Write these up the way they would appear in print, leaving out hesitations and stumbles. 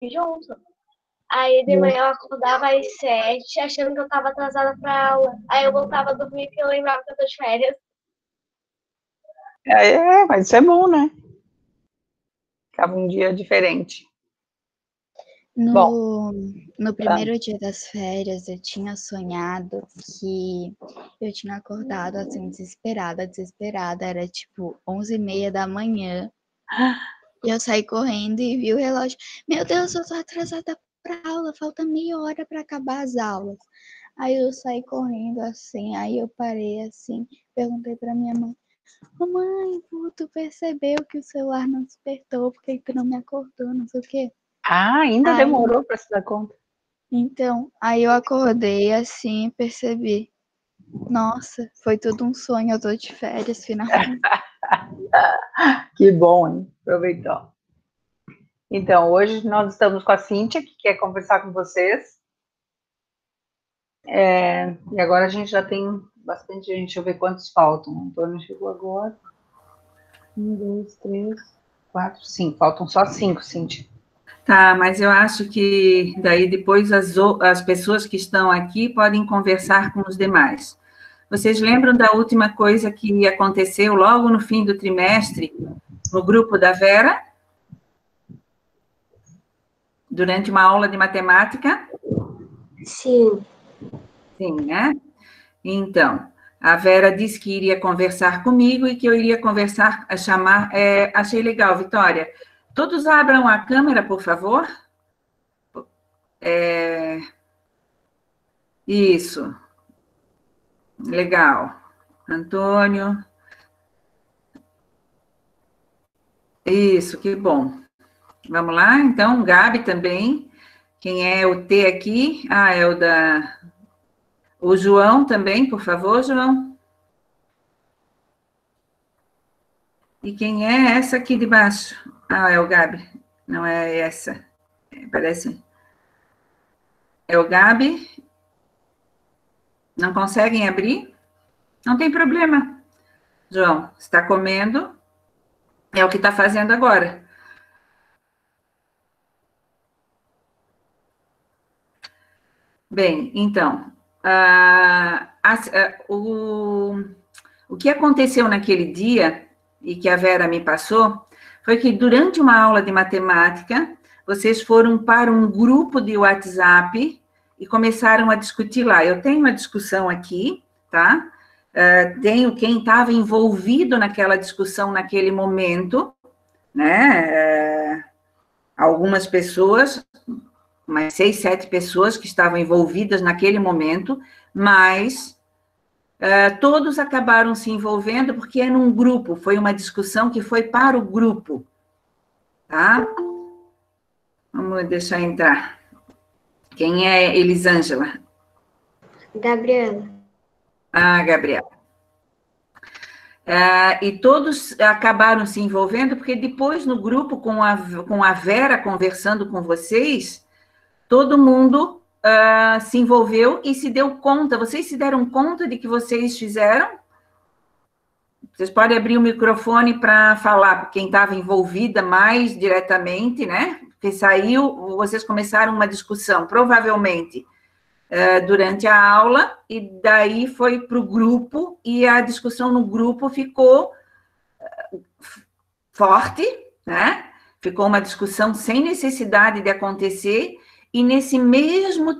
junto. Aí de manhã eu acordava às 7, achando que eu tava atrasada pra aula. Aí eu voltava a dormir porque eu lembrava que eu tô de férias. Mas isso é bom, né? Ficava um dia diferente. No primeiro dia das férias, eu tinha sonhado que eu tinha acordado, assim, desesperada. Era, tipo, 11h30 da manhã. E eu saí correndo e vi o relógio. Meu Deus, eu tô atrasada pra aula, falta meia hora pra acabar as aulas. Aí eu saí correndo, assim, aí eu parei, assim, perguntei pra minha mãe, mamãe, tu percebeu que o celular não despertou, por que tu não me acordou, não sei o quê? Ainda demorou para se dar conta. Então, aí eu acordei assim e percebi. Nossa, foi tudo um sonho, eu tô de férias, finalmente. Que bom, hein? Aproveitou. Então, hoje nós estamos com a Cíntia, que quer conversar com vocês. E agora a gente já tem bastante gente, deixa eu ver quantos faltam. O Antônio chegou agora. 1, 2, 3, 4, 5. Faltam só 5, Cíntia. Tá, mas eu acho que daí depois as pessoas que estão aqui podem conversar com os demais. Vocês lembram da última coisa que aconteceu logo no fim do trimestre, no grupo da Vera? Durante uma aula de matemática? Sim. Sim, né? Então, a Vera disse que iria conversar comigo e que eu iria conversar, achei legal, Vitória. Todos abram a câmera, por favor. Isso. Legal. Antônio. Isso, que bom. Vamos lá, então, Gabi também. Quem é o T aqui? É o da... O João também, por favor, João. E quem é essa aqui de baixo? É o Gabi. Não é essa. Parece... É o Gabi. Não conseguem abrir? Não tem problema. João, está comendo. É o que está fazendo agora. Bem, então, o que aconteceu naquele dia, e que a Vera me passou, foi que durante uma aula de matemática, vocês foram para um grupo de WhatsApp e começaram a discutir lá. Eu tenho uma discussão aqui, tá? Tenho quem estava envolvido naquela discussão naquele momento, né? Algumas pessoas, umas 6, 7 pessoas que estavam envolvidas naquele momento, mas todos acabaram se envolvendo porque é num grupo, foi uma discussão que foi para o grupo, tá? Vamos deixar entrar. Quem é Elisângela? Gabriela. Gabriela. E todos acabaram se envolvendo, porque depois no grupo, com a Vera conversando com vocês, todo mundo se envolveu e se deu conta. Vocês se deram conta de que vocês fizeram? Vocês podem abrir o microfone para falar, quem estava envolvida mais diretamente, né? Porque vocês começaram uma discussão, provavelmente, durante a aula, e daí foi para o grupo, e a discussão no grupo ficou forte, né? Ficou uma discussão sem necessidade de acontecer, e nesse mesmo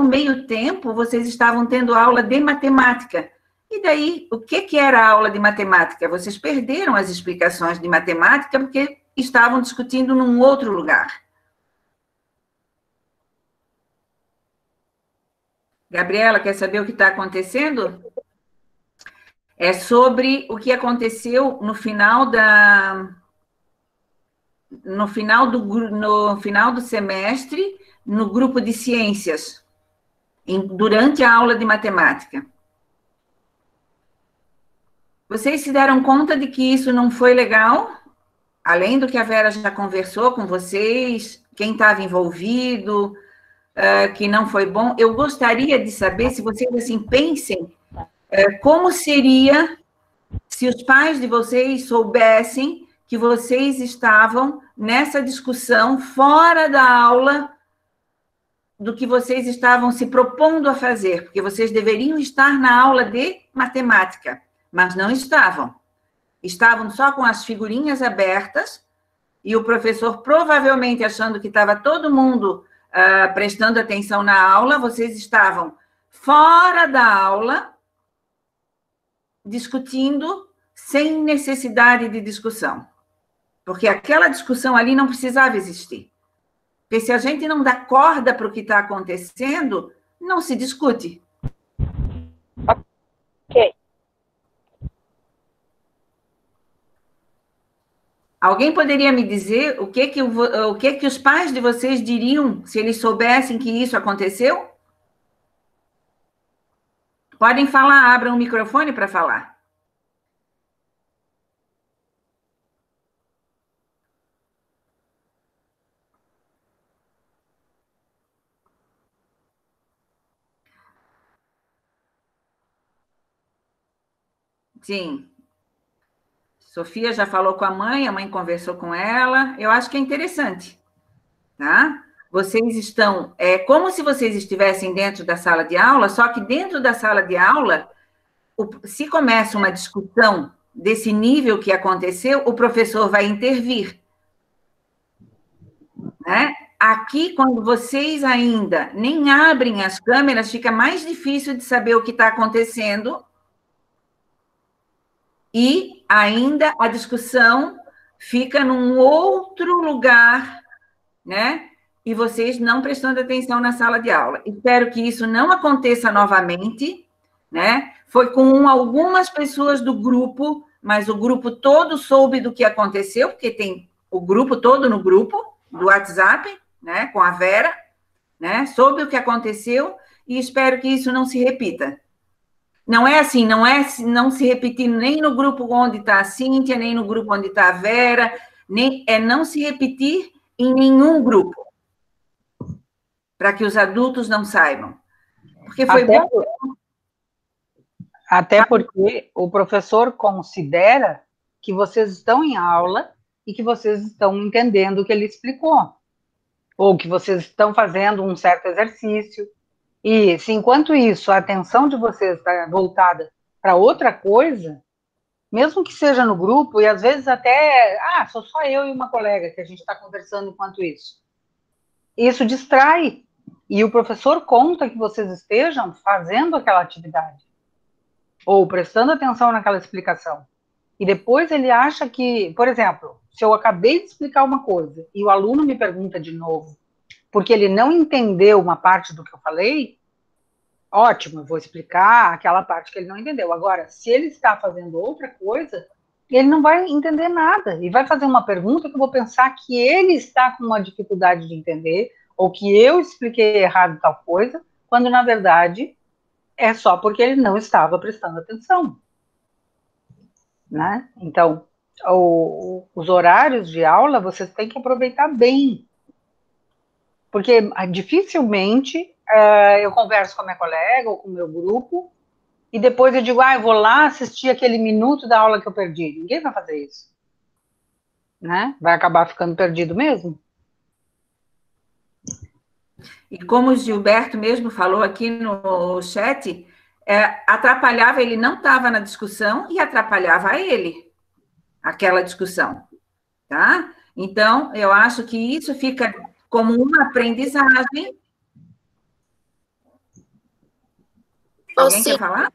meio tempo, vocês estavam tendo aula de matemática. E daí, o que era a aula de matemática? Vocês perderam as explicações de matemática porque estavam discutindo num outro lugar. Gabriela, quer saber o que está acontecendo? É sobre o que aconteceu no final do semestre, no grupo de ciências, durante a aula de matemática. Vocês se deram conta de que isso não foi legal? Além do que a Vera já conversou com vocês, quem estava envolvido, que não foi bom, eu gostaria de saber, se vocês assim pensem, como seria se os pais de vocês soubessem que vocês estavam nessa discussão fora da aula do que vocês estavam se propondo a fazer, porque vocês deveriam estar na aula de matemática, mas não estavam. Estavam só com as figurinhas abertas e o professor provavelmente achando que estava todo mundo prestando atenção na aula, vocês estavam fora da aula discutindo sem necessidade de discussão. Porque aquela discussão ali não precisava existir. Porque se a gente não dá corda para o que está acontecendo, não se discute. Ok. Alguém poderia me dizer o que os pais de vocês diriam se eles soubessem que isso aconteceu? Podem falar, abram o microfone para falar. Sim. Sofia já falou com a mãe conversou com ela. Eu acho que é interessante, tá? Vocês estão... É como se vocês estivessem dentro da sala de aula, só que dentro da sala de aula, se começa uma discussão desse nível que aconteceu, o professor vai intervir, né? Aqui, quando vocês ainda nem abrem as câmeras, fica mais difícil de saber o que está acontecendo. E ainda a discussão fica num outro lugar, né? E vocês não prestando atenção na sala de aula. Espero que isso não aconteça novamente, né? Foi com algumas pessoas do grupo, mas o grupo todo soube do que aconteceu, porque tem o grupo todo no grupo do WhatsApp, né? Com a Vera, né? Soube o que aconteceu e espero que isso não se repita. Não é assim, não se repetindo nem no grupo onde está a Cíntia, nem no grupo onde está a Vera, não se repetir em nenhum grupo, para que os adultos não saibam. Porque foi até porque o professor considera que vocês estão em aula e que vocês estão entendendo o que ele explicou, ou que vocês estão fazendo um certo exercício. E se enquanto isso a atenção de vocês está voltada para outra coisa, mesmo que seja no grupo, e às vezes até, sou só eu e uma colega que a gente está conversando enquanto isso distrai, e o professor conta que vocês estejam fazendo aquela atividade, ou prestando atenção naquela explicação, e depois ele acha que, por exemplo, se eu acabei de explicar uma coisa, e o aluno me pergunta de novo, porque ele não entendeu uma parte do que eu falei, ótimo, eu vou explicar aquela parte que ele não entendeu. Agora, se ele está fazendo outra coisa, ele não vai entender nada, e vai fazer uma pergunta que eu vou pensar que ele está com uma dificuldade de entender, ou que eu expliquei errado tal coisa, quando, na verdade, é só porque ele não estava prestando atenção, né? Então, os horários de aula, vocês têm que aproveitar bem, porque dificilmente eu converso com a minha colega ou com o meu grupo e depois eu digo, eu vou lá assistir aquele minuto da aula que eu perdi. Ninguém vai fazer isso, né? Vai acabar ficando perdido mesmo. E como o Gilberto mesmo falou aqui no chat, atrapalhava, ele não estava na discussão e atrapalhava a ele, aquela discussão, tá? Então, eu acho que isso fica como uma aprendizagem. Alguém quer falar?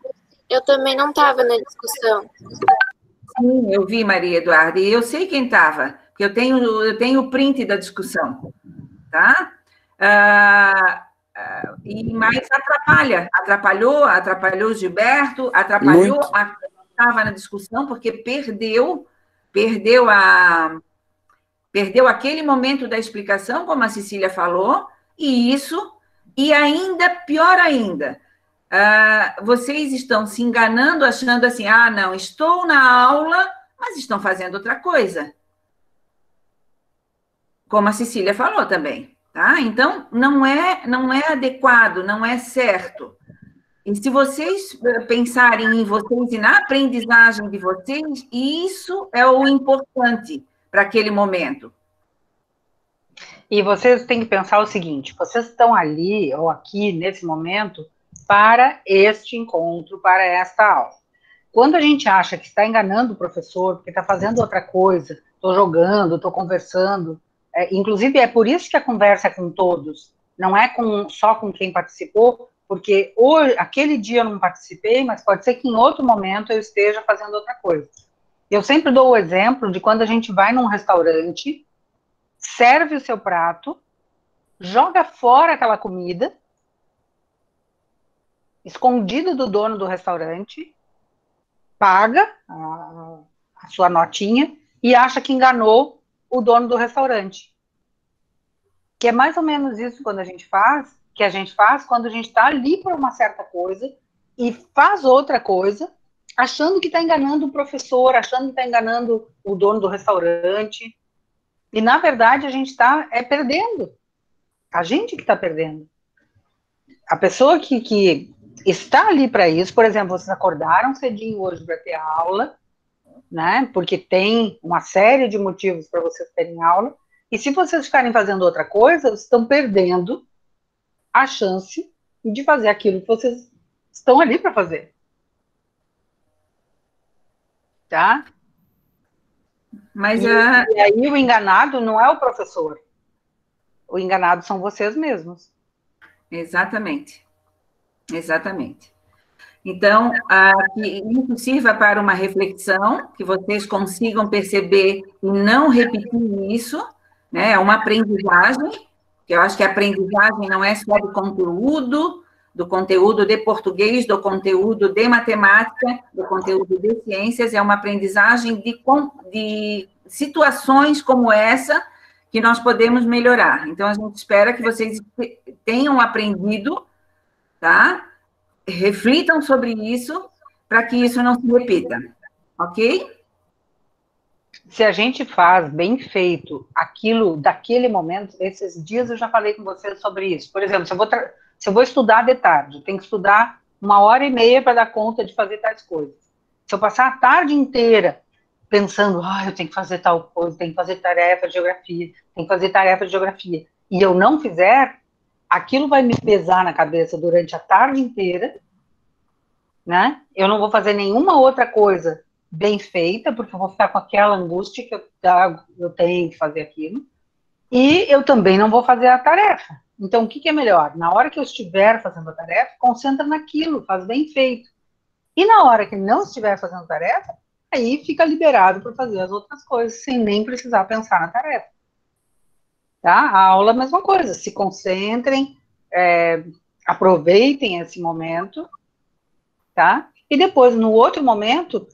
Eu também não estava na discussão. Sim, eu vi, Maria Eduarda, e eu sei quem estava, porque eu tenho o print da discussão, tá? Mas atrapalhou o Gilberto, atrapalhou a que estava na discussão, porque perdeu aquele momento da explicação, como a Cecília falou, e ainda, pior ainda, vocês estão se enganando, achando assim, não, estou na aula, mas estão fazendo outra coisa. Como a Cecília falou também, tá? Então, não é adequado, não é certo. E se vocês pensarem em vocês e na aprendizagem de vocês, isso é o importante para aquele momento, E vocês têm que pensar o seguinte, vocês estão ali, ou aqui, nesse momento, para este encontro, para esta aula. Quando a gente acha que está enganando o professor, porque está fazendo outra coisa, estou jogando, estou conversando, inclusive é por isso que a conversa é com todos, não é só com quem participou, porque hoje, aquele dia eu não participei, mas pode ser que em outro momento eu esteja fazendo outra coisa. Eu sempre dou o exemplo de quando a gente vai num restaurante, serve o seu prato, joga fora aquela comida, escondido do dono do restaurante, paga a sua notinha e acha que enganou o dono do restaurante. Que é mais ou menos isso quando a gente faz quando a gente está ali por uma certa coisa e faz outra coisa, achando que está enganando o professor, achando que está enganando o dono do restaurante. E, na verdade, a gente está perdendo. A gente que está perdendo. A pessoa que está ali para isso, por exemplo, vocês acordaram cedinho hoje para ter aula, né? Porque tem uma série de motivos para vocês terem aula. E se vocês ficarem fazendo outra coisa, vocês estão perdendo a chance de fazer aquilo que vocês estão ali para fazer. Tá? Mas e aí o enganado não é o professor. O enganado são vocês mesmos. Exatamente. Exatamente. Então, que isso sirva para uma reflexão, que vocês consigam perceber e não repetir isso, né? É uma aprendizagem, que eu acho que a aprendizagem não é só do conteúdo de português, do conteúdo de matemática, do conteúdo de ciências, é uma aprendizagem de situações como essa que nós podemos melhorar. Então, a gente espera que vocês tenham aprendido, tá? Reflitam sobre isso, para que isso não se repita, ok? Se a gente faz bem feito aquilo daquele momento, esses dias eu já falei com vocês sobre isso. Por exemplo, se eu vou estudar de tarde, eu tenho que estudar 1h30 para dar conta de fazer tais coisas. Se eu passar a tarde inteira pensando, eu tenho que fazer tal coisa, tenho que fazer tarefa de geografia, e eu não fizer, aquilo vai me pesar na cabeça durante a tarde inteira, né? Eu não vou fazer nenhuma outra coisa bem feita, porque eu vou ficar com aquela angústia que eu tenho que fazer aquilo, e eu também não vou fazer a tarefa. Então, o que é melhor? Na hora que eu estiver fazendo a tarefa, concentra naquilo, faz bem feito. E na hora que não estiver fazendo a tarefa, aí fica liberado para fazer as outras coisas, sem nem precisar pensar na tarefa. Tá? A aula é a mesma coisa, se concentrem, aproveitem esse momento, tá? E depois, no outro momento,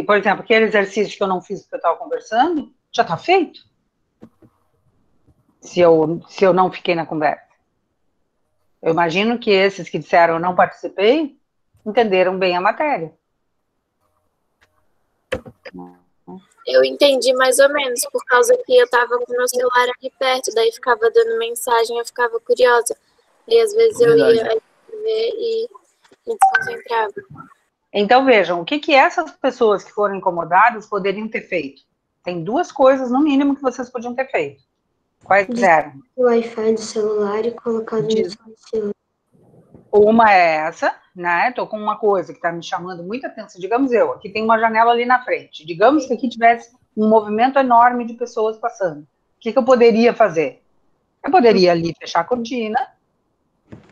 por exemplo, aquele exercício que eu não fiz porque eu estava conversando, já está feito. Se eu não fiquei na conversa. Eu imagino que esses que disseram eu não participei, entenderam bem a matéria. Eu entendi mais ou menos, por causa que eu estava com o meu celular aqui perto, daí ficava dando mensagem, eu ficava curiosa. E às vezes eu ia ver e me desconcentrava. Então, vejam, o que essas pessoas que foram incomodadas poderiam ter feito? Tem duas coisas, no mínimo, que vocês podiam ter feito. Quais eram? O Wi-Fi do celular e colocado no silencioso. Uma é essa, né? Tô com uma coisa que está me chamando muita atenção. Digamos aqui tem uma janela ali na frente. Digamos que aqui tivesse um movimento enorme de pessoas passando. O que eu poderia fazer? Eu poderia ali fechar a cortina,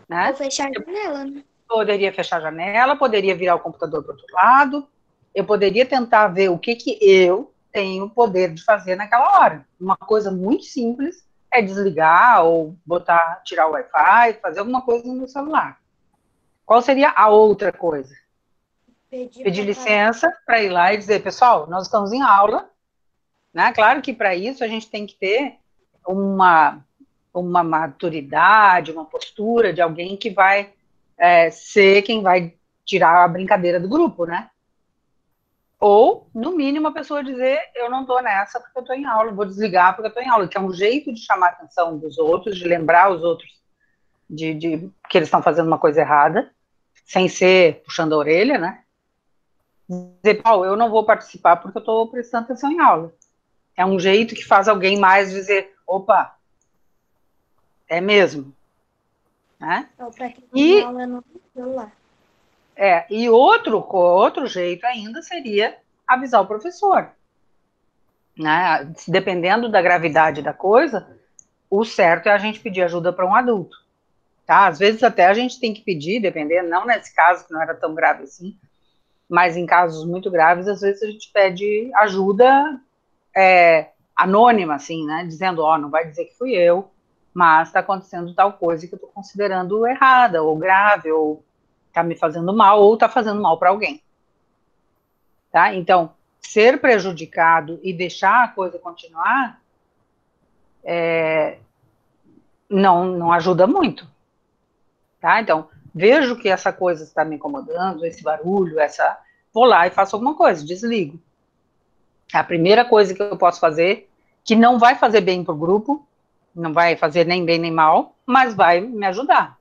né? Ou fechar a janela, né? Poderia fechar a janela, poderia virar o computador para o outro lado, eu poderia tentar ver o que eu tenho o poder de fazer naquela hora. Uma coisa muito simples é desligar ou tirar o Wi-Fi, fazer alguma coisa no meu celular. Qual seria a outra coisa? Pedir licença para ir lá e dizer, pessoal, nós estamos em aula, né? Claro que para isso a gente tem que ter uma maturidade, uma postura de alguém que vai ser quem vai tirar a brincadeira do grupo, né? Ou, no mínimo, a pessoa dizer, eu não estou nessa porque eu estou em aula, vou desligar porque eu estou em aula, que é um jeito de chamar a atenção dos outros, de lembrar os outros de que eles estão fazendo uma coisa errada, sem ser puxando a orelha, né? Dizer, eu não vou participar porque eu estou prestando atenção em aula. É um jeito que faz alguém mais dizer, opa, é mesmo, né? Ou para quem E- tem aula no celular. E outro jeito ainda seria avisar o professor, né? Dependendo da gravidade da coisa, o certo é a gente pedir ajuda para um adulto, tá? Às vezes até a gente tem que pedir, dependendo, não nesse caso que não era tão grave assim, mas em casos muito graves, às vezes a gente pede ajuda anônima, assim, né? Dizendo, não vai dizer que fui eu, mas está acontecendo tal coisa que eu estou considerando errada, ou grave, ou está me fazendo mal, ou está fazendo mal para alguém. Tá? Então, ser prejudicado e deixar a coisa continuar não ajuda muito. Tá? Então, vejo que essa coisa está me incomodando, esse barulho, vou lá e faço alguma coisa, desligo. A primeira coisa que eu posso fazer, que não vai fazer bem para o grupo, não vai fazer nem bem nem mal, mas vai me ajudar.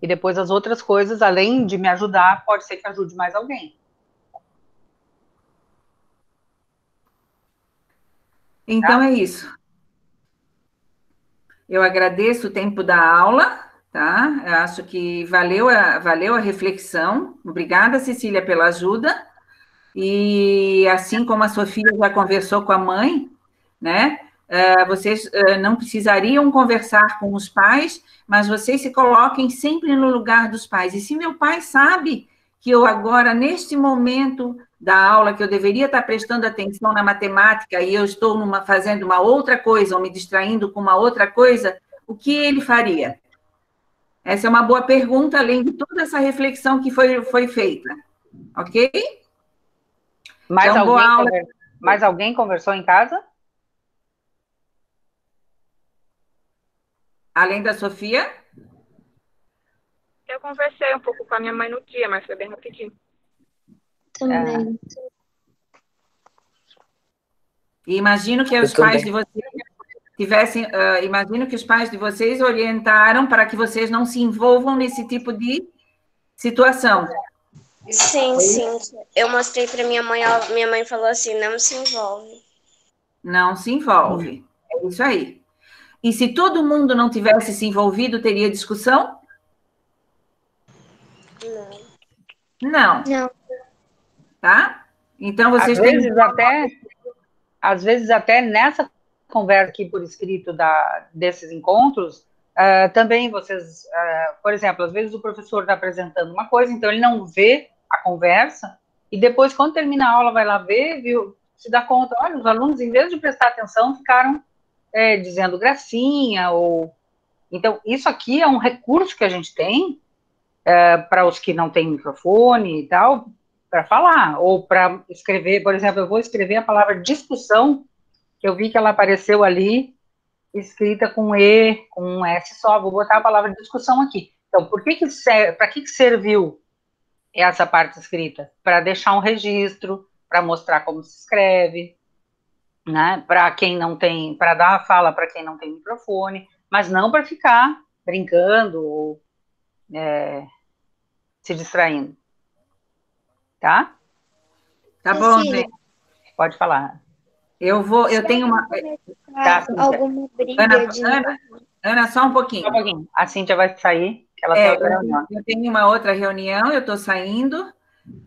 E depois as outras coisas, além de me ajudar, pode ser que ajude mais alguém. Então é isso. Eu agradeço o tempo da aula, tá? Eu acho que valeu a reflexão. Obrigada, Cecília, pela ajuda. E assim como a Sofia já conversou com a mãe, né? Vocês não precisariam conversar com os pais, mas vocês se coloquem sempre no lugar dos pais. E se meu pai sabe que eu agora, neste momento da aula, que eu deveria estar prestando atenção na matemática e eu estou fazendo uma outra coisa, ou me distraindo com uma outra coisa, o que ele faria? Essa é uma boa pergunta, além de toda essa reflexão que foi feita. Ok? Mais alguém conversou em casa? Além da Sofia? Eu conversei um pouco com a minha mãe no dia, mas foi bem rapidinho. Também. E imagino que os pais de vocês imagino que os pais de vocês orientaram para que vocês não se envolvam nesse tipo de situação. Sim. Eu mostrei para minha mãe falou assim, não se envolve. Não se envolve. É isso aí. E se todo mundo não tivesse se envolvido, teria discussão? Não. Tá? Então, vocês Às vezes até nessa conversa aqui por escrito desses encontros, também vocês, por exemplo, às vezes o professor está apresentando uma coisa, então ele não vê a conversa, e depois, quando termina a aula, vai lá ver, se dá conta, olha, os alunos, em vez de prestar atenção, ficaram dizendo gracinha, Então, isso aqui é um recurso que a gente tem para os que não têm microfone e tal, para falar, ou para escrever, por exemplo, eu vou escrever a palavra discussão, que eu vi que ela apareceu ali, escrita com E, com um S só, vou botar a palavra discussão aqui. Então, para que serviu essa parte escrita? Para deixar um registro, para mostrar como se escreve, né? Para quem não tem, para dar a fala para quem não tem microfone, mas não para ficar brincando ou se distraindo. Tá? Tá bom, Cecília, gente. Pode falar. Eu tenho uma... alguma briga Ana, só um pouquinho. Só um pouquinho. A Cíntia vai sair, que ela tem outra reunião. Eu tenho uma outra reunião, eu estou saindo.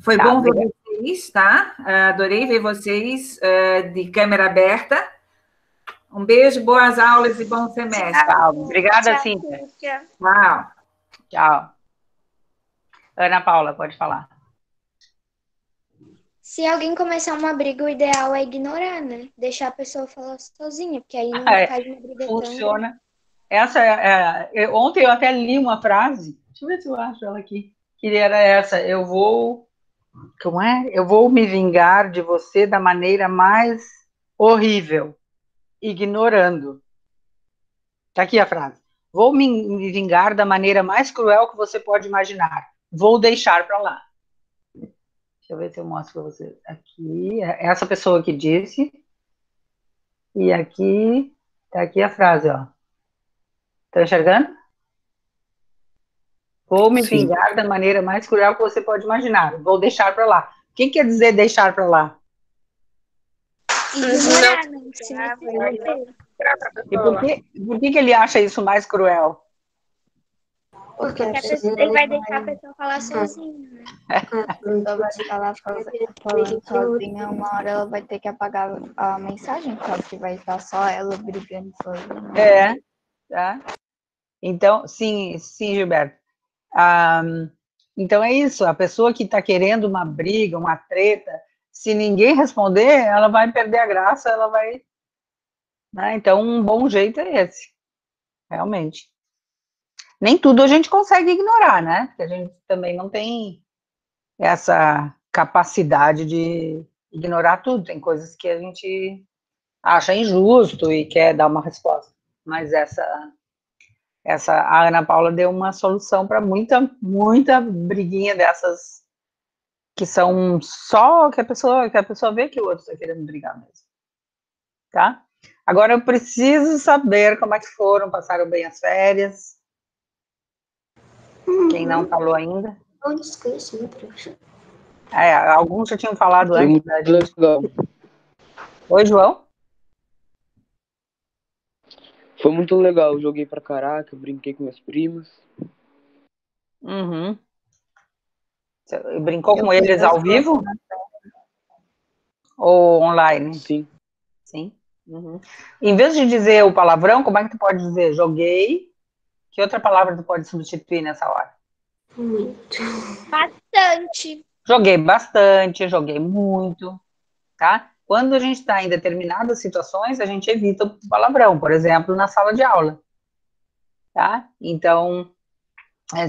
Foi Tá, bom ver obrigada. vocês, tá? Adorei ver vocês de câmera aberta. Um beijo, boas aulas e bom semestre. Obrigada, Cíntia. Tchau. Tchau. Ana Paula, pode falar. Se alguém começar uma briga, o ideal é ignorar, né? Deixar a pessoa falar sozinha, porque aí não faz uma briga Funciona. Ontem eu até li uma frase, deixa eu ver se eu acho ela aqui, que era essa, eu vou me vingar de você da maneira mais horrível, ignorando. Tá aqui a frase. Vou me vingar da maneira mais cruel que você pode imaginar. Vou deixar para lá. Deixa eu ver se eu mostro para vocês. Aqui, essa pessoa que disse. E aqui, tá aqui a frase, ó. Tá enxergando? Vou me vingar da maneira mais cruel que você pode imaginar. Vou deixar para lá. O que quer dizer deixar para lá? Ignorar, né? E por que ele acha isso mais cruel? Porque a Ele vai deixar a pessoa falar sozinha, né? pessoa vai ficar lá falando sozinha, uma hora ela vai ter que apagar a mensagem, por causa que vai estar só ela brigando sozinha. Tá? Então, sim, Gilberto. Então é isso, a pessoa que está querendo uma briga, uma treta, se ninguém responder, ela vai perder a graça, ela vai... Né? Então, um bom jeito é esse, realmente. Nem tudo a gente consegue ignorar, né? Porque a gente também não tem essa capacidade de ignorar tudo. Tem coisas que a gente acha injusto e quer dar uma resposta. Mas a Ana Paula deu uma solução para muita briguinha dessas que são só que a pessoa vê que o outro está querendo brigar mesmo. Tá? Agora eu preciso saber como é que foram, passaram bem as férias. Quem não falou ainda? Alguns já tinham falado Foi antes. muito legal. Oi, João? Foi muito legal. Joguei pra caraca, brinquei com minhas primas. Uhum. Você brincou com eles ao vivo? Ou online? Sim. Sim. Uhum. Em vez de dizer o palavrão, como é que tu pode dizer joguei? Que outra palavra tu pode substituir nessa hora? Bastante. Joguei bastante, joguei muito, tá? Quando a gente está em determinadas situações, a gente evita o palavrão, por exemplo, na sala de aula, tá? Então,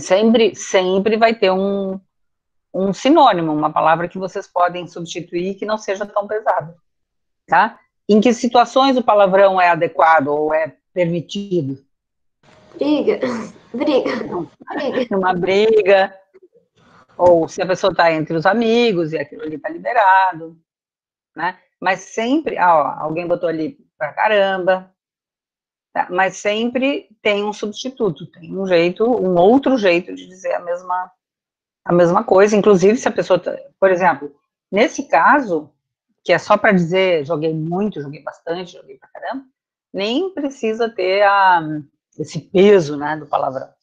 sempre vai ter um sinônimo, uma palavra que vocês podem substituir que não seja tão pesada, tá? Em que situações o palavrão é adequado ou é permitido? Briga. Numa briga, ou se a pessoa está entre os amigos e aquilo ali está liberado, né? Mas sempre, alguém botou ali pra caramba, tá? Mas sempre tem um substituto, tem um outro jeito de dizer a mesma coisa, inclusive se a pessoa, por exemplo, nesse caso, que é só para dizer joguei muito, joguei bastante, joguei pra caramba, nem precisa ter esse peso, né, do palavrão.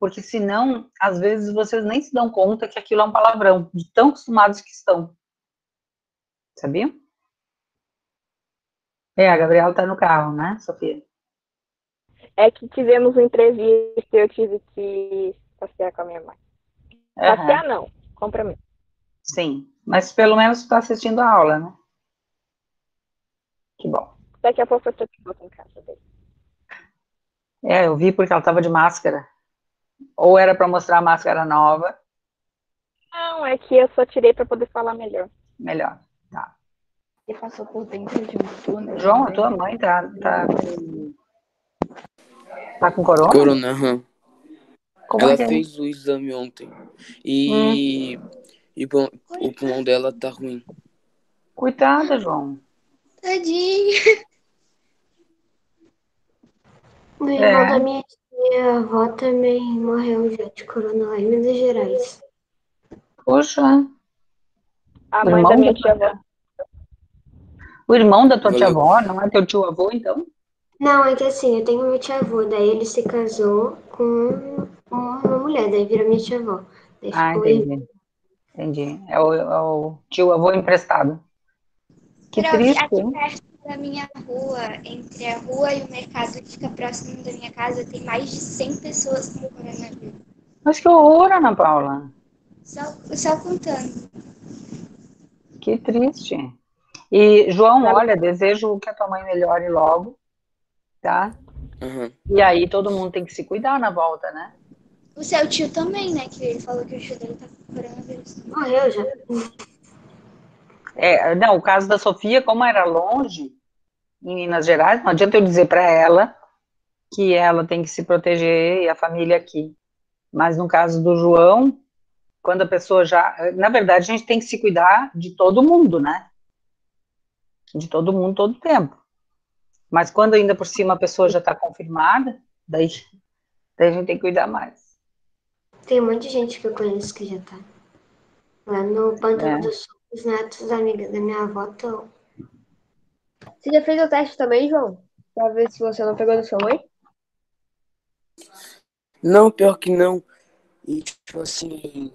Porque senão, às vezes, vocês nem se dão conta que aquilo é um palavrão, de tão acostumados que estão. Sabiam? A Gabriela tá no carro, né, Sofia? É que tivemos um imprevisto e eu tive que passear com a minha mãe. Passear não, compra mesmo. Sim, mas pelo menos tu tá assistindo a aula, né? Que bom. Daqui a pouco eu tô de volta em casa dele. Eu vi porque ela tava de máscara. Ou era para mostrar a máscara nova. Não, é que eu só tirei para poder falar melhor. Melhor, tá. E passou por dentro de um túnel. João, a tua mãe tá com corona? Corona, aham. Como Ela é que é? fez o exame ontem. E o pulmão dela tá ruim. Coitada, João. Tadinho. O irmão da minha tia-avó também morreu já de corona lá em Minas Gerais. Poxa. A mãe da minha tia-avó. O irmão da tua tia-avó, não é teu tio-avô, então? Não, é que assim, eu tenho meu tio-avô, daí ele se casou com uma mulher, daí virou minha tia-avó. Entendi. É o tio-avô emprestado. Que triste, aqui hein? perto da minha rua, entre a rua e o mercado que fica próximo da minha casa, tem mais de 100 pessoas com coronavírus. Mas que horror, Ana Paula. Só contando. Que triste. E, João, olha, desejo que a tua mãe melhore logo, tá? Uhum. E aí todo mundo tem que se cuidar na volta, né? O seu tio também, né? Que ele falou que o tio dele tá com coronavírus. Morreu já. Não, o caso da Sofia, como era longe, em Minas Gerais, não adianta eu dizer para ela que ela tem que se proteger e a família aqui. Mas no caso do João, quando a pessoa já... Na verdade, a gente tem que se cuidar de todo mundo, né? De todo mundo, todo o tempo. Mas quando ainda por cima a pessoa já está confirmada, daí a gente tem que cuidar mais. Tem um monte de gente que eu conheço que já tá. Lá no Pântano do Sul, os netos da amiga da minha avó estão. Você já fez o teste também, João? Pra ver se você não pegou da sua mãe? Não, pior que não. E, tipo assim,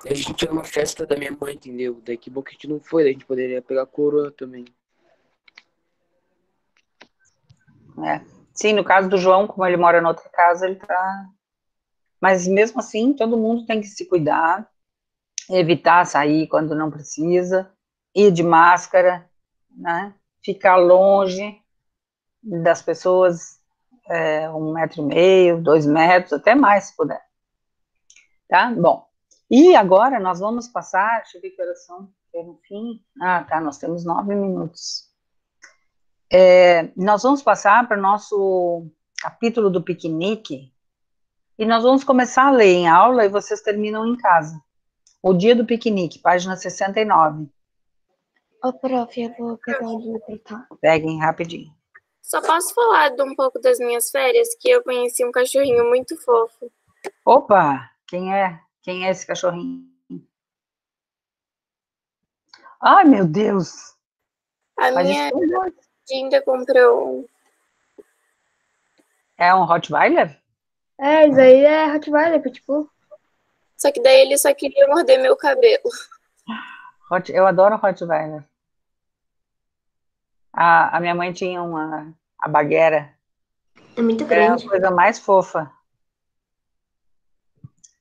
a gente ia numa festa da minha mãe, entendeu? Daí que bom que a gente não foi, daí a gente poderia pegar coroa também. Sim, no caso do João, como ele mora em outra casa, ele tá... Mas mesmo assim, todo mundo tem que se cuidar, evitar sair quando não precisa, ir de máscara, né? Ficar longe das pessoas, 1,5 m, 2 metros, até mais, se puder. Tá? Bom, e agora nós vamos passar, deixa eu ver que horas são, no fim. Ah, tá, nós temos 9 minutos. Nós vamos passar para o nosso capítulo do piquenique, e nós vamos começar a ler em aula e vocês terminam em casa. O dia do piquenique, página 69. Ô, prof, eu vou pegar o livro, tá? Peguem rapidinho. Só posso falar de um pouco das minhas férias, que eu conheci um cachorrinho muito fofo. Opa, quem é? Quem é esse cachorrinho? Ai, meu Deus! A Mas minha isso Dinda comprou um. é um Rottweiler? Isso aí é Rottweiler, Pitbull. Só que daí ele só queria morder meu cabelo. Eu adoro Rottweiler. A minha mãe tinha a Baguera. É muito É a grande. coisa mais fofa.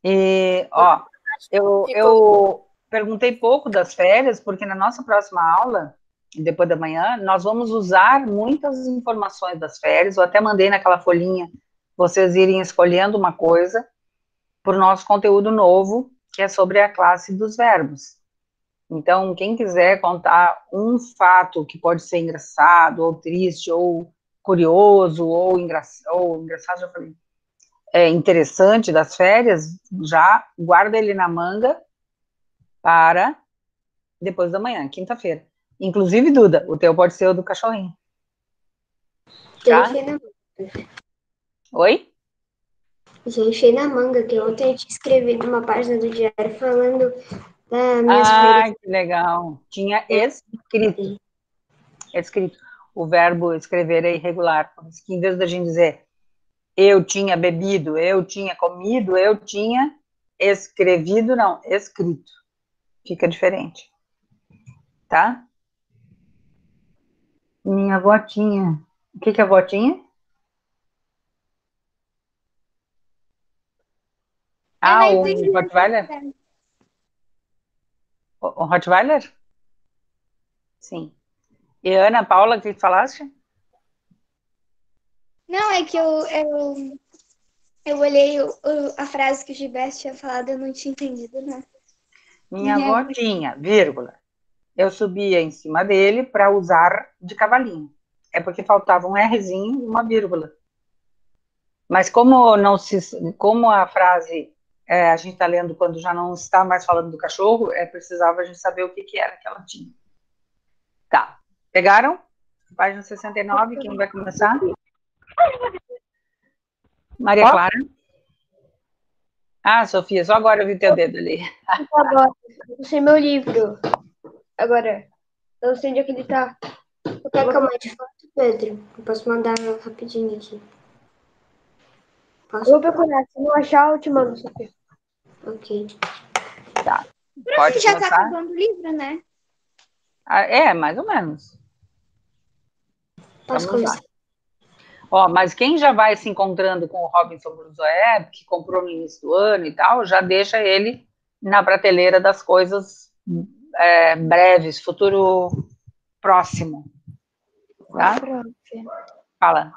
E, ó, eu perguntei pouco das férias, porque na nossa próxima aula, depois da manhã, nós vamos usar muitas informações das férias. Eu até mandei naquela folhinha vocês irem escolhendo uma coisa para o nosso conteúdo novo, que é sobre a classe dos verbos. Então, quem quiser contar um fato que pode ser engraçado, ou triste, ou curioso, ou engraçado, já falei, interessante das férias, já guarda ele na manga para depois da manhã, quinta-feira. Inclusive, Duda, o teu pode ser o do cachorrinho. Já Tá? enchei na manga. Oi? Já enchei na manga, que ontem eu tinha escrevido uma página do diário falando das minhas férias. Que legal. Tinha escrito. O verbo escrever é irregular. Por isso que em vez da gente dizer eu tinha bebido, eu tinha comido, eu tinha escrevido, não, escrito. Fica diferente. Tá? Minha avó tinha. O que a avó tinha? O Rottweiler? O Rottweiler? Sim. E Ana Paula, o que falaste? Não, é que eu olhei a frase que o Gilberto tinha falado, eu não tinha entendido, né? Minha avó tinha, vírgula. Eu subia em cima dele para usar de cavalinho. É porque faltava um Rzinho e uma vírgula. Mas como a frase a gente está lendo quando já não está mais falando do cachorro, precisava a gente saber o que era que ela tinha. Tá. Pegaram? Página 69, quem vai começar? Maria Clara. Ah, Sofia, só agora eu vi teu dedo ali. Agora, eu sei meu livro. Agora, eu não sei onde é que ele tá. Eu quero que eu mande foto, Pedro. Eu posso mandar rapidinho aqui. Eu vou procurar. Se não achar, eu te mando, Sofia. Ok. Tá. Pode já começar? tá acabando o livro, né? Mais ou menos. Posso Vamos lá. começar? Ó, mas quem já vai se encontrando com o Robinson Crusoe, que comprou no início do ano e tal, já deixa ele na prateleira das coisas breves, futuro próximo. Tá? Prof, Fala.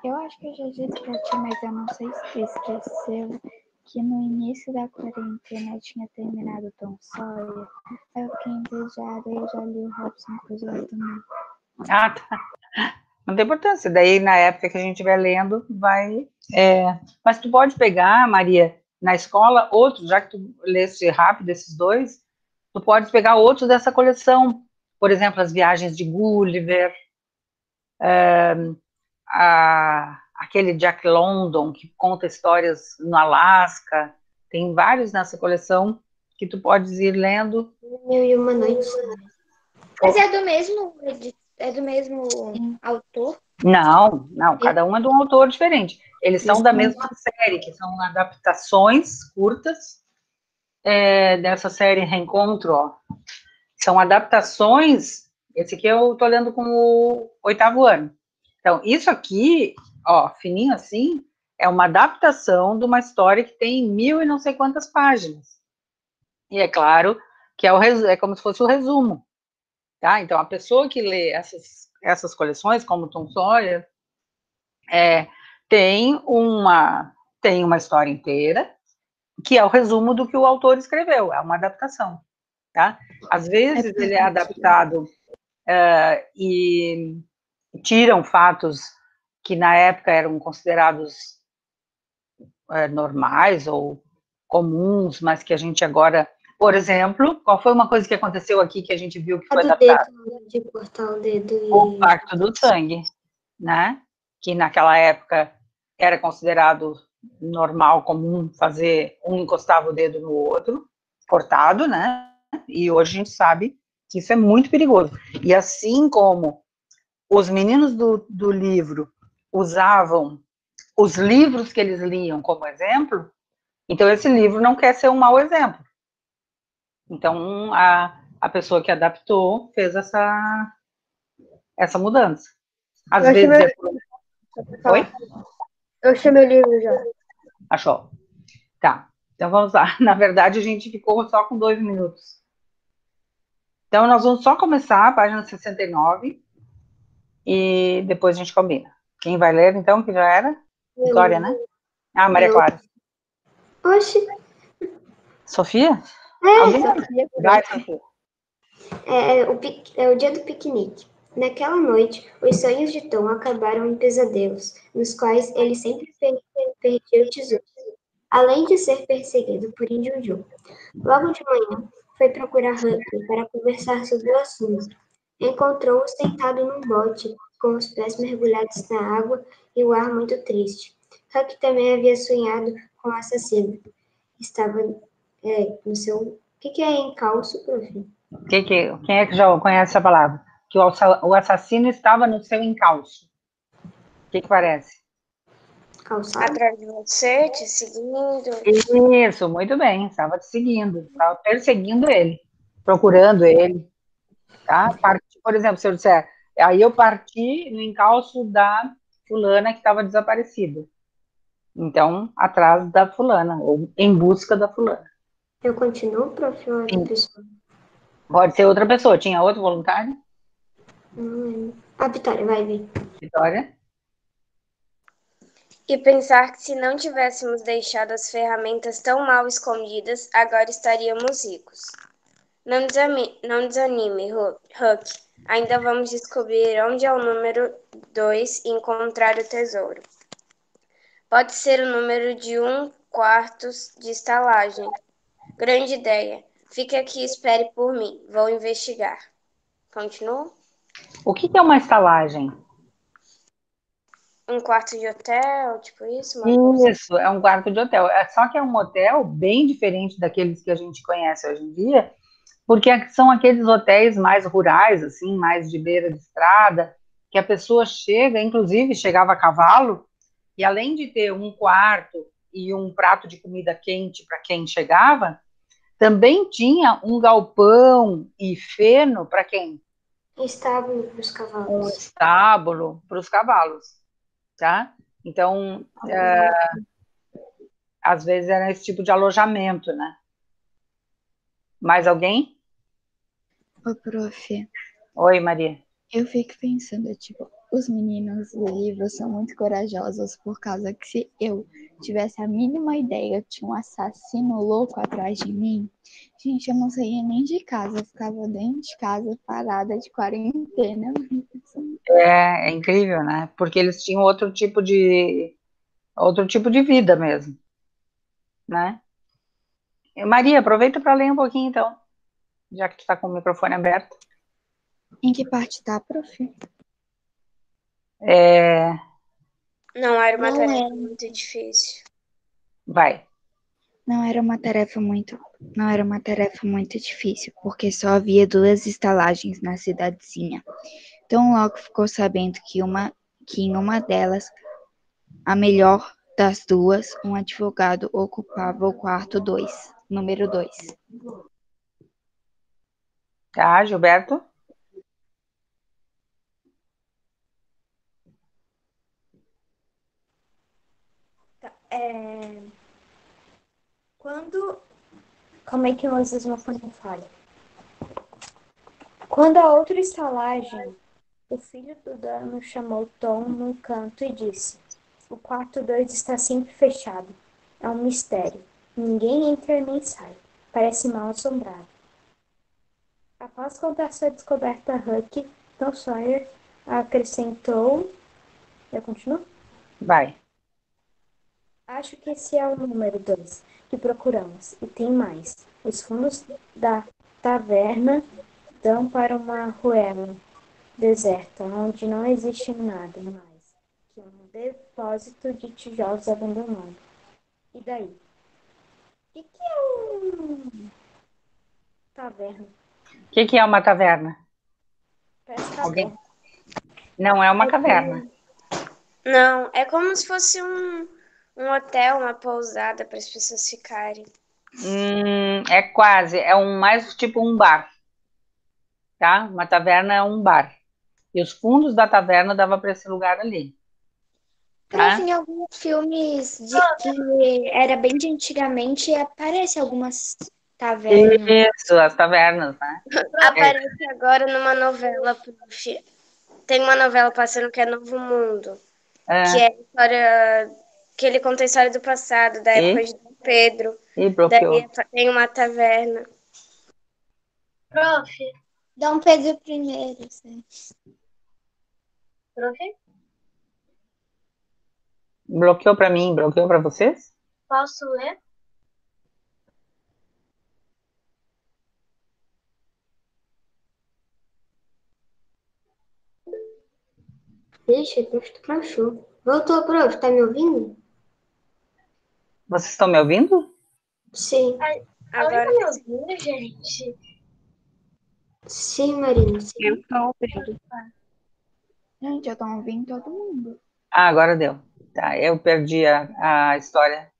eu acho que eu já disse pra ti, mas eu não sei se tu esqueceu que no início da quarentena eu tinha terminado Tom Sawyer. Eu fiquei entediada e eu já li o Robinson Crusoe também. Ah, tá. Não tem importância. Daí, na época que a gente estiver lendo, vai... Mas tu pode pegar, Maria, na escola, outros, já que tu leste rápido esses dois, tu pode pegar outros dessa coleção. Por exemplo, as viagens de Gulliver, aquele Jack London, que conta histórias no Alasca. Tem vários nessa coleção que tu podes ir lendo. 1001 Noites. Mas é do mesmo É do mesmo autor? Não, cada um é de um autor diferente. Eles são da mesma série, que são adaptações curtas dessa série Reencontro, ó. São adaptações, esse aqui eu estou lendo com o 8º ano. Então, isso aqui, ó, fininho assim, é uma adaptação de uma história que tem 1000 e não sei quantas páginas. E é claro que é como se fosse o resumo, tá? Então, a pessoa que lê essas coleções, como Tom Sawyer, tem uma história inteira, que é o resumo do que o autor escreveu, é uma adaptação, tá? Às vezes ele é adaptado e tiram fatos que na época eram considerados normais ou comuns, mas que a gente agora... Por exemplo, qual foi uma coisa que aconteceu aqui que a gente viu que foi adaptado? De cortar o dedo O Pacto do Sangue, né? Que naquela época era considerado normal, comum, fazer um encostava o dedo no outro, cortado, né? E hoje a gente sabe que isso é muito perigoso. E assim como os meninos do livro usavam os livros que eles liam como exemplo, então esse livro não quer ser um mau exemplo. Então, a pessoa que adaptou fez essa mudança. Às vezes Oi? Eu achei meu livro já. Achou? Tá. Então vamos lá. Na verdade, a gente ficou só com 2 minutos. Então, nós vamos só começar a página 69 e depois a gente combina. Quem vai ler, então, que já era? Vitória, né? Ah, Maria Clara. Oxe. Sofia? Sofia. Vai, Sofia. É o dia do piquenique. Naquela noite, os sonhos de Tom acabaram em pesadelos, nos quais ele sempre perdia o tesouro, além de ser perseguido por Injunju. Logo de manhã, foi procurar Huck para conversar sobre o assunto. Encontrou-o sentado num bote, com os pés mergulhados na água e o ar muito triste. Huck também havia sonhado com o assassino. Estava no seu... O que é encalço, prof? Quem é que já conhece essa palavra? Que o assassino estava no seu encalço. O que parece? Calçado? Atrás de você, te seguindo. Isso, muito bem. Estava te seguindo. Estava perseguindo ele. Procurando ele. Tá? Por exemplo, se eu disser, aí eu parti no encalço da fulana que estava desaparecida. Então, atrás da fulana, ou em busca da fulana. Eu continuo, prof, ou outra pessoa? Pode ser outra pessoa. Tinha outro voluntário? Não lembro. A Vitória, vai vir. Vitória? E pensar que se não tivéssemos deixado as ferramentas tão mal escondidas, agora estaríamos ricos. Não desanime, Huck. Ainda vamos descobrir onde é o número 2 e encontrar o tesouro. Pode ser o número de 1/4 de estalagem. Grande ideia. Fique aqui e espere por mim. Vou investigar. Continua? O que é uma estalagem? Um quarto de hotel, tipo isso? Isso, é um quarto de hotel. Só que é um hotel bem diferente daqueles que a gente conhece hoje em dia, porque são aqueles hotéis mais rurais, assim, mais de beira de estrada, que a pessoa chega, inclusive chegava a cavalo, e além de ter um quarto e um prato de comida quente para quem chegava, também tinha um galpão e feno para quem? Estábulo para os cavalos. Um estábulo para os cavalos, tá? Então, às vezes era esse tipo de alojamento, né? Mais alguém? Ô, prof. Oi, Maria. Eu fico pensando, tipo, os meninos do livro são muito corajosos por causa que se eu tivesse a mínima ideia que tinha um assassino louco atrás de mim, gente, eu não saía nem de casa, eu ficava dentro de casa parada de quarentena. É incrível, né? Porque eles tinham outro tipo de vida mesmo, né? Maria, aproveita para ler um pouquinho, então, já que tu está com o microfone aberto. Em que parte tá, prof? Não era uma tarefa muito difícil. Vai. Não era uma tarefa muito difícil, porque só havia 2 estalagens na cidadezinha. Tão logo ficou sabendo que em uma delas, a melhor das duas, um advogado ocupava o quarto 2, número 2. Tá, Gilberto? Como é que vocês vão fazer falha? Quando a outra estalagem, o filho do dono chamou Tom num canto e disse: o quarto 2 está sempre fechado. É um mistério. Ninguém entra nem sai. Parece mal assombrado. Após contar sua descoberta a Huck, Tom Sawyer acrescentou. Já continuou? Vai. Acho que esse é o número 2 que procuramos. E tem mais. Os fundos da taverna dão para uma ruela deserta, onde não existe nada mais que um depósito de tijolos abandonado. E daí? O que é taverna? O que é uma taverna? Parece Alguém? caverna. Não é uma caverna. Não, é como se fosse um hotel, uma pousada para as pessoas ficarem. É quase, é mais tipo um bar, tá? Uma taverna é um bar. E os fundos da taverna dava para esse lugar ali. Tá? Em alguns filmes que era bem de antigamente, aparece algumas tavernas. Isso, as tavernas, né? Aparece agora numa novela, prof. Tem uma novela passando que é Novo Mundo, que é a história, que ele conta a história do passado, da época de Dom Pedro. E bloqueou. Daí tem uma taverna. Prof, Dom Pedro I, sim. prof, Bloqueou para mim, bloqueou para vocês? posso ler? Ixi, o texto crachou. Voltou, prof, tá me ouvindo? Vocês estão me ouvindo? Sim. Alguém tá me ouvindo, gente? Sim, Marina, sim. Eu estou ouvindo. Gente, eu tô ouvindo todo mundo. Ah, agora deu. Tá, eu perdi a história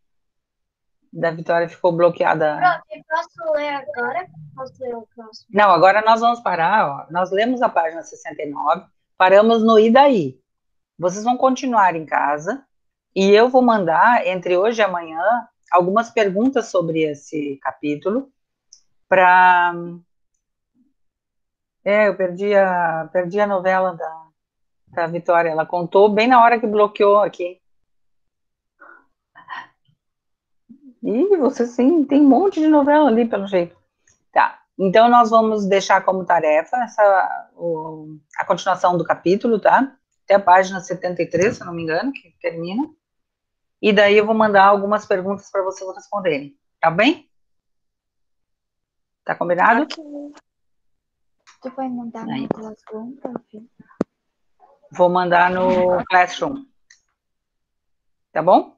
da Vitória, ficou bloqueada. Prof, posso ler agora? Posso ler o próximo? Não, agora nós vamos parar. Ó. Nós lemos a página 69, paramos no e daí. Vocês vão continuar em casa e eu vou mandar, entre hoje e amanhã, algumas perguntas sobre esse capítulo para... eu perdi a novela da Vitória. Ela contou bem na hora que bloqueou aqui. E você sim, tem um monte de novela ali, pelo jeito. Tá, então nós vamos deixar como tarefa a continuação do capítulo, tá? Até a página 73, se eu não me engano, que termina. E daí eu vou mandar algumas perguntas para vocês responderem, tá bem? Tá combinado? Okay. Tu vai mandar no Classroom, prof? Vou mandar no Classroom. Tá bom?